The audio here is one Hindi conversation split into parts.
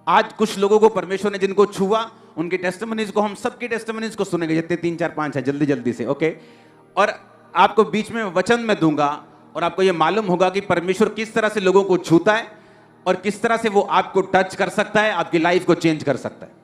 आज कुछ लोगों को परमेश्वर ने जिनको छुआ, उनके टेस्टिमनीज को, हम सबके टेस्टिमनीज को सुनेंगे, जितने 3 4 5 है, जल्दी जल्दी से, ओके। और आपको बीच में वचन में दूंगा और आपको यह मालूम होगा कि परमेश्वर किस तरह से लोगों को छूता है और किस तरह से वो आपको टच कर सकता है, आपकी लाइफ को चेंज कर सकता है।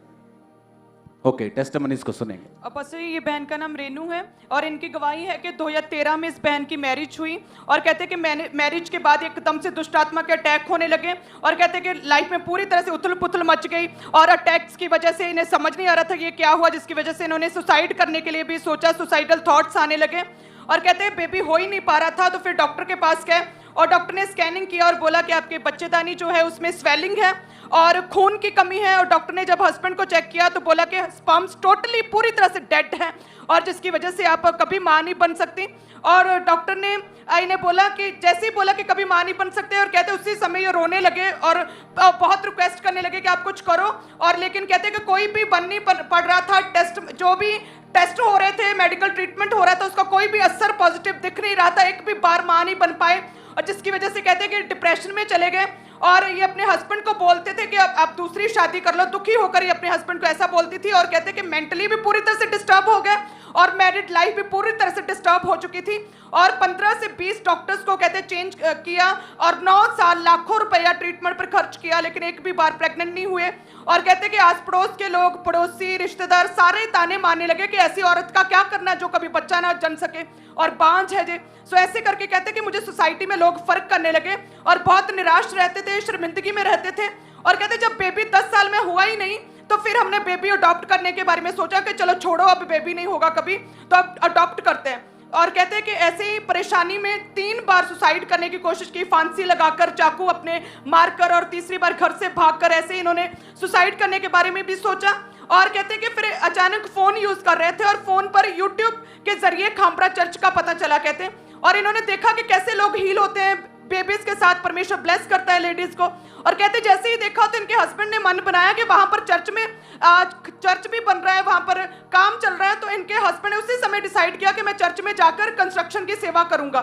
ओके, टेस्टिमनीज को सुनेंगे। अपोस्टल, ये बहन का नाम रेनू है और इनकी गवाही है कि 2013 में इस बहन की मैरिज हुई और कहते हैं कि मैरिज के बाद एकदम से दुष्ट आत्मा के अटैक होने लगे और कहते हैं कि लाइफ में पूरी तरह से उथल पुथल मच गई और अटैक्स की वजह से इन्हें समझ नहीं आ रहा था ये क्या हुआ, जिसकी वजह से इन्होंने सुसाइड करने के लिए भी सोचा, सुसाइडल थॉट्स आने लगे और कहते हैं बेबी हो ही नहीं पा रहा था। तो फिर डॉक्टर के पास गए और डॉक्टर ने स्कैनिंग किया और बोला कि आपके बच्चेदानी जो है उसमें स्वेलिंग है और खून की कमी है। और डॉक्टर ने जब हस्बैंड को चेक किया तो बोला कि स्पर्म्स टोटली पूरी तरह से डेड है और जिसकी वजह से आप कभी मां नहीं बन सकती। और डॉक्टर ने इन्हें बोला कि जैसे ही बोला कि कभी मां नहीं बन सकते और कहते उसी समय ये रोने लगे और बहुत रिक्वेस्ट करने लगे कि आप कुछ करो। और लेकिन कहते कि कोई भी बन नहीं पड़ रहा था, टेस्ट जो भी टेस्ट हो रहे थे, मेडिकल ट्रीटमेंट हो रहा था, उसका कोई भी असर पॉजिटिव दिख नहीं रहा था, एक भी बार मां नहीं बन पाए और जिसकी वजह से कहते कि डिप्रेशन में चले गए। और ये अपने हस्बैंड को बोलते थे कि अब आप दूसरी शादी कर लो, दुखी होकर ये अपने हस्बैंड को ऐसा बोलती थी और कहते कि मेंटली भी पूरी तरह से डिस्टर्ब हो गए और मैरिड लाइफ भी पूरी तरह से डिस्टर्ब हो चुकी थी। और 15 से 20 डॉक्टर्स को कहते चेंज किया और 9 साल लाखों रुपया ट्रीटमेंट पर खर्च किया, लेकिन एक भी बार प्रेग्नेंट नहीं हुए। और कहते कि आस पड़ोस के लोग, पड़ोसी, रिश्तेदार सारे ताने मारने लगे कि ऐसी औरत का क्या करना जो कभी बच्चा ना जन सके और बांझ है जे। सो ऐसे करके कहते कि मुझे सोसाइटी में लोग फर्क करने लगे और बहुत निराश रहते थे, शर्मिंदगी में रहते थे। और कहते जब बेबी 10 साल में हुआ ही नहीं तो फिर हमने बेबी अडॉप्ट करने के बारे में सोचा कि चलो छोड़ो, अब बेबी नहीं होगा कभी तो अब अडॉप्ट करते हैं। और कहते हैं कि ऐसे ही परेशानी में 3 बार सुसाइड करने की कोशिश की, फांसी लगाकर, चाकू अपने मारकर, और तीसरी बार घर से भागकर ऐसे इन्होंने सुसाइड करने के बारे में भी सोचा। और कहते हैं कि फिर अचानक फोन यूज कर रहे थे और फोन पर यूट्यूब के जरिए खामरा चर्च का पता चला कहते हैं, और इन्होंने देखा कि कैसे लोग हील होते हैं, बेबीज के साथ परमेश्वर ब्लेस करता है लेडीज को। और कहते जैसे ही देखा तो इनके हस्बैंड ने मन बनाया कि वहां पर चर्च में चर्च भी बन रहा है, वहां पर काम चल रहा है। तो इनके हस्बैंड ने उसी समय डिसाइड किया कि मैं चर्च में जाकर कंस्ट्रक्शन की सेवा करूंगा।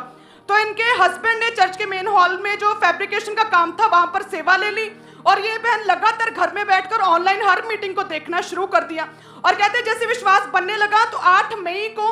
तो इनके हस्बैंड ने चर्च के मेन हॉल में जो फैब्रिकेशन का काम था वहां पर सेवा ले ली और ये बहन लगातार घर में बैठकर ऑनलाइन हर मीटिंग को देखना शुरू कर दिया। और कहते जैसे विश्वास बनने लगा तो 8 मई को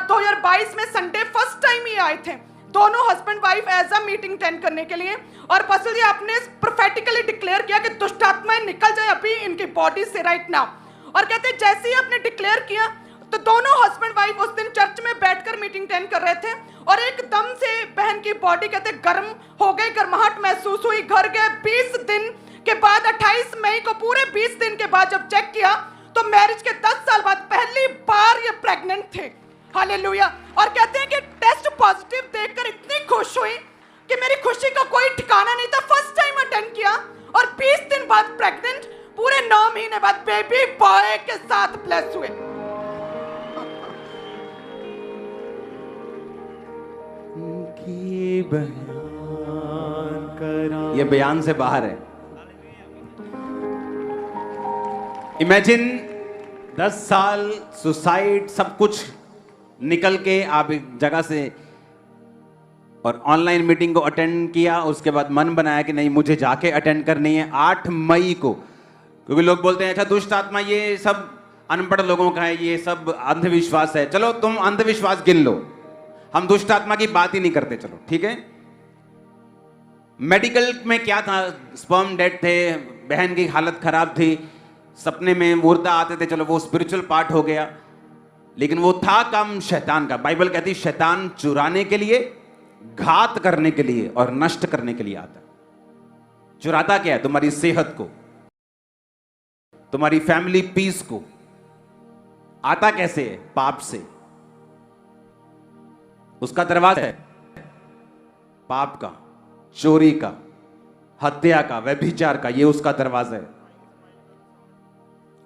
2022 में संडे फर्स्ट टाइम ये आए थे, दोनों husband wife as a meeting attend करने के लिए। और पास्टर जी आपने प्रोफेटिकली डिक्लेयर किया कि दुष्ट आत्माएं निकल जाए अभी इनकी बॉडी से राइट नाउ। और कहते जैसे ही आपने डिक्लेयर किया तो दोनों हस्बैंड वाइफ उस दिन चर्च में बैठकर मीटिंग अटेंड कर रहे थे और एकदम से बहन की बॉडी कहते गर्म हो गई, गर्माहट महसूस हुई। घर गए 20 दिन के बाद 28 मई को, पूरे 20 दिन के बाद जब चेक किया तो मैरिज के 10 साल बाद पहली बार ये प्रेग्नेंट थे। हालेलुया। और कहते हैं कि टेस्ट पॉजिटिव देखकर इतनी खुश हुई कि मेरी खुशी का कोई ठिकाना नहीं था। फर्स्ट टाइम अटेंड किया और 20 दिन बाद प्रेग्नेंट, पूरे 9 महीने बाद बेबी बॉय के साथ ब्लेस हुए। ये बयान से बाहर है। इमेजिन 10 साल सुसाइड, सब कुछ निकल के आप एक जगह से और ऑनलाइन मीटिंग को अटेंड किया, उसके बाद मन बनाया कि नहीं मुझे जाके अटेंड करनी है 8 मई को। क्योंकि लोग बोलते हैं अच्छा दुष्ट आत्मा ये सब अनपढ़ लोगों का है, ये सब अंधविश्वास है। चलो तुम अंधविश्वास गिन लो, हम दुष्ट आत्मा की बात ही नहीं करते, चलो ठीक है। मेडिकल में क्या था, स्पर्म डेड थे, बहन की हालत खराब थी, सपने में मुर्दा आते थे, चलो वो स्पिरिचुअल पार्ट हो गया। लेकिन वो था काम शैतान का। बाइबल कहती शैतान चुराने के लिए, घात करने के लिए और नष्ट करने के लिए आता है। चुराता क्या है? तुम्हारी सेहत को, तुम्हारी फैमिली पीस को। आता कैसे है? पाप से। उसका दरवाजा है पाप का, चोरी का, हत्या का, व्यभिचार का, ये उसका दरवाजा है।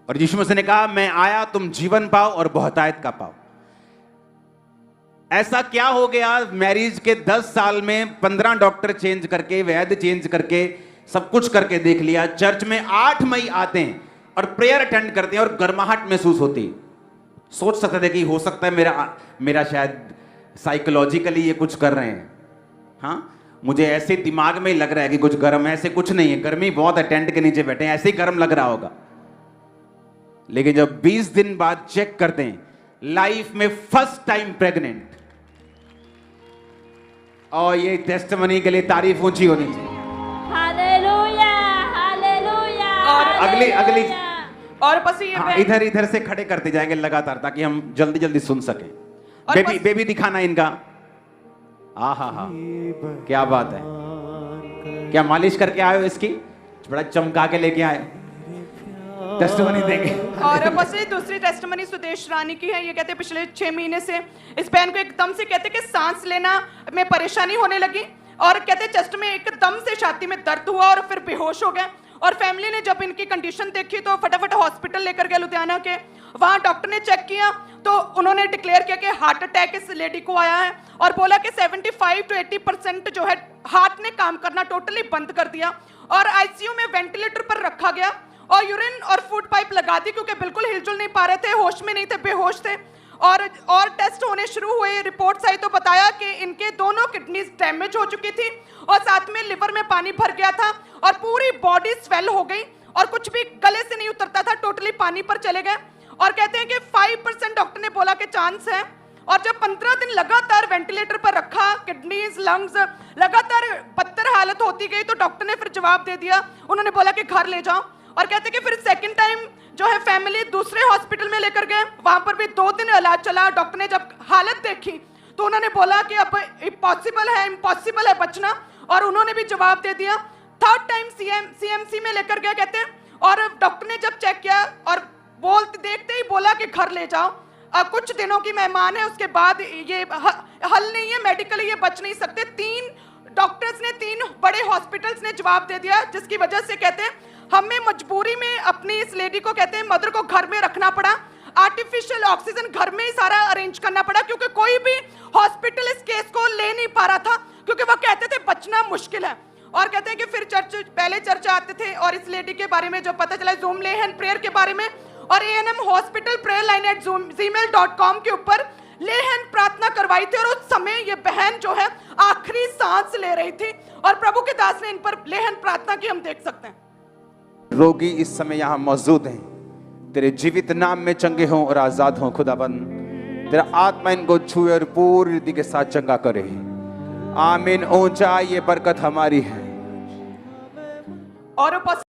और यीशु मसीह ने कहा मैं आया तुम जीवन पाओ और बहुतायत का पाओ। ऐसा क्या हो गया मैरिज के 10 साल में 15 डॉक्टर चेंज करके, वैद्य चेंज करके, सब कुछ करके देख लिया। चर्च में 8 मई आते हैं और प्रेयर अटेंड करते हैं और गर्माहट महसूस होती है। सोच सकते थे कि हो सकता है मेरा शायद साइकोलॉजिकली ये कुछ कर रहे हैं। हाँ, मुझे ऐसे दिमाग में ही लग रहा है कि कुछ गर्म है, ऐसे कुछ नहीं है, गर्मी बहुत है, टेंट के नीचे बैठे हैं, ऐसे ही गर्म लग रहा होगा। लेकिन जब 20 दिन बाद चेक करते हैं, लाइफ में फर्स्ट टाइम प्रेग्नेंट, और ये टेस्टिमनी के लिए तारीफ ऊंची होनी चाहिए। हालेलुया, हालेलुया, और अगली हालेलुया। और बस ये बहन- इधर इधर से खड़े करते जाएंगे लगातार, ताकि हम जल्दी जल्दी सुन सकें। और बेबी बस- बेबी दिखाना इनका। हा हा हा, क्या बात है। क्या मालिश करके आए हो इसकी? बड़ा चमका के लेके आए, टेस्टिमनी देंगे। और बस ये दूसरी टेस्टिमनी सुदेश रानी की है। ये कहते हैं पिछले 6 महीने से इस बहन को एकदम से कहते हैं कि सांस लेना में परेशानी होने लगी, और कहते हैं चेस्ट में एकदम से छाती में दर्द हुआ और फिर बेहोश हो गए। और फैमिली ने जब इनकी कंडीशन देखी तो फटाफट हॉस्पिटल लेकर गए लुधियाना के। वहां डॉक्टर ने चेक किया तो उन्होंने डिक्लेयर किया कि हार्ट अटैक इस लेडी को आया है, और बोला कि 75 to 80% जो है हार्ट ने काम करना टोटली बंद कर दिया, और आईसीयू में वेंटिलेटर पर रखा गया, और यूरिन और फूड पाइप लगा दी क्योंकि बिल्कुल हिलजुल नहीं पा रहे थे, होश में नहीं थे, बेहोश थे। और टेस्ट होने शुरू हुए, रिपोर्ट्स आई तो बताया कि इनके दोनों किडनीज डैमेज हो चुकी थी, और साथ में लिवर में पानी भर गया था, और पूरी बॉडी स्वेल हो गई, और कुछ भी गले से नहीं उतरता था, टोटली पानी पर चले गए। और कहते हैं कि 5% डॉक्टर ने बोला कि चांस है। और जब 15 दिन लगातार वेंटिलेटर पर रखा, किडनीज लंग्स लगातार बदतर हालत होती गई, तो डॉक्टर ने फिर जवाब दे दिया, उन्होंने बोला कि घर ले जाओ। और कहते हैं कि फिर सेकंड टाइम जो है फैमिली दूसरे हॉस्पिटल में लेकर गए, वहां पर भी 2 दिन इलाज चला। डॉक्टर ने जब हालत देखी तो उन्होंने बोला कि अब इम्पॉसिबल है बचना, और उन्होंने भी जवाब दे दिया। थर्ड टाइम सीएमसी में लेकर गए कहते हैं, और डॉक्टर ने जब चेक किया और देखते ही बोला कि घर ले जाओ, कुछ दिनों की मेहमान है, उसके बाद ये हल नहीं है, मेडिकली ये बच नहीं सकते। 3 डॉक्टर्स ने 3 बड़े हॉस्पिटल्स ने जवाब दे दिया, जिसकी वजह से कहते हैं हमें मजबूरी में अपनी इस लेडी को कहते हैं मदर को घर में रखना पड़ा। आर्टिफिशियल ऑक्सीजन घर में ही सारा अरेंज करना पड़ा, क्योंकि कोई भी हॉस्पिटल इस केस को ले नहीं पा रहा था, क्योंकि वो कहते थे बचना मुश्किल है। और कहते हैं कि फिर पहले चर्चा आते थे, और इस लेडी के बारे में जो पता चला जूम लेहन प्रेयर के बारे में, और ANM hospital prayer line @gmail.com के ऊपर लेहन प्रार्थना करवाई थी, और उस समय ये बहन जो है आखिरी सांस ले रही थी, और प्रभु के दास ने इन पर लेहन प्रार्थना की, हम देख सकते हैं। रोगी इस समय यहाँ मौजूद हैं, तेरे जीवित नाम में चंगे हों और आजाद हों। खुदाबंद तेरा आत्मा इनको छुए और पूरी रीति के साथ चंगा करे। आमीन। ऊंचा ये बरकत हमारी है। और